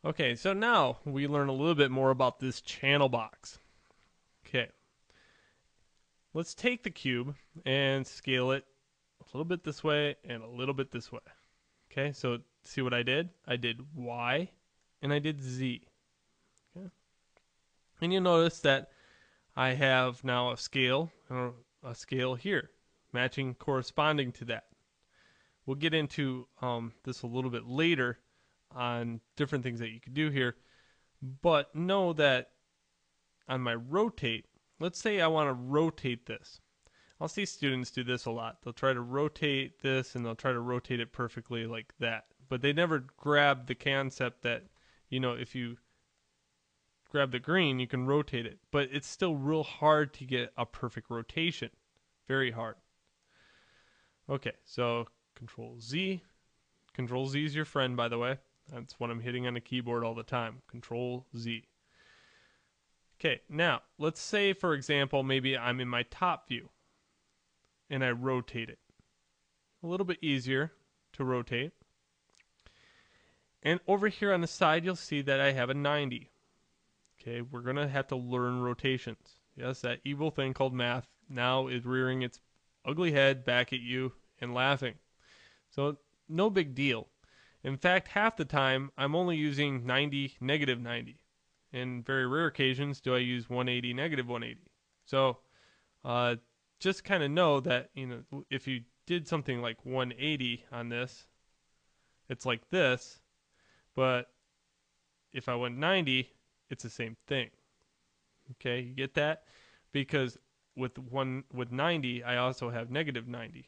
Okay, so now we learn a little bit more about this channel box. Okay, let's take the cube and scale it a little bit this way and a little bit this way. Okay, so see what I did? I did Y and I did Z. Okay. And you'll notice that I have now a scale here, matching corresponding to that. We'll get into this a little bit later on different things that you can do here, but know that on my rotate, let's say I want to rotate this. I'll see students do this a lot. They'll try to rotate this and they'll try to rotate it perfectly like that. But they never grab the concept that, if you grab the green, you can rotate it. But it's still real hard to get a perfect rotation. Very hard. Okay, so Control Z. Control Z is your friend, by the way. That's what I'm hitting on the keyboard all the time. Control Z. Okay, now let's say, for example, maybe I'm in my top view and I rotate it. A little bit easier to rotate. And over here on the side, you'll see that I have a 90. Okay, we're going to have to learn rotations. Yes, that evil thing called math now is rearing its ugly head back at you and laughing. So, no big deal. In fact, half the time, I'm only using 90, negative 90. In very rare occasions, do I use 180, negative 180. So, just kind of know that, if you did something like 180 on this, it's like this. But if I went 90, it's the same thing. Okay, you get that? Because with 90, I also have negative 90,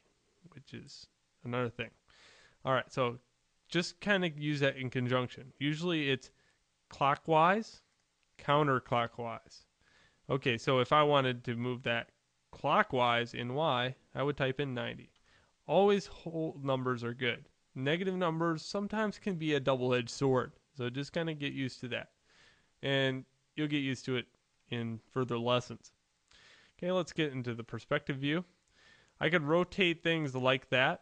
which is another thing. All right, so just kind of use that in conjunction. Usually it's clockwise, counterclockwise. Okay, so if I wanted to move that clockwise in Y, I would type in 90. Always whole numbers are good. Negative numbers sometimes can be a double-edged sword, so just kind of get used to that. And you'll get used to it in further lessons. Okay, let's get into the perspective view. I could rotate things like that,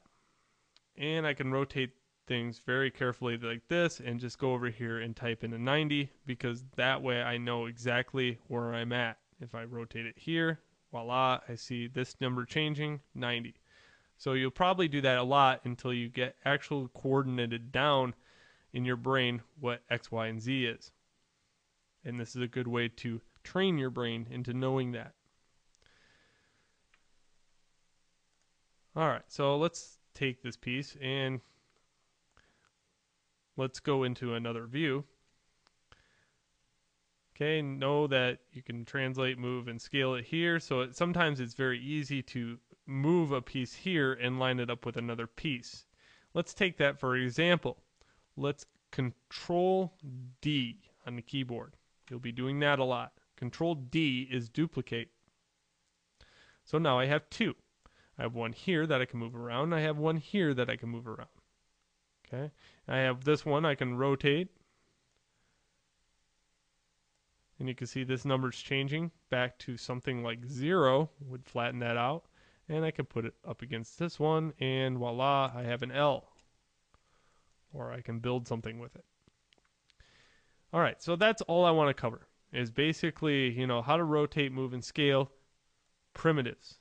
and I can rotate things very carefully like this and just go over here and type in a 90, because that way I know exactly where I'm at. If I rotate it here, voila, I see this number changing, 90. So you'll probably do that a lot until you get actual coordinated down in your brain what X, Y, and Z is. And this is a good way to train your brain into knowing that. All right, so let's take this piece and let's go into another view. Okay, know that you can translate, move, and scale it here. So sometimes it's very easy to move a piece here and line it up with another piece. Let's take that for example. Let's Control D on the keyboard. You'll be doing that a lot. Control D is duplicate. So now I have two. I have one here that I can move around. I have one here that I can move around. Okay. I have this one I can rotate. And you can see this number's changing back to something like 0. Would flatten that out. And I can put it up against this one. And voila, I have an L. Or I can build something with it. All right, so that's all I want to cover. Is basically, how to rotate, move, and scale primitives.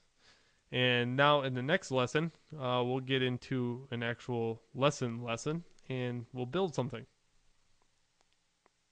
And now in the next lesson, we'll get into an actual lesson, and we'll build something.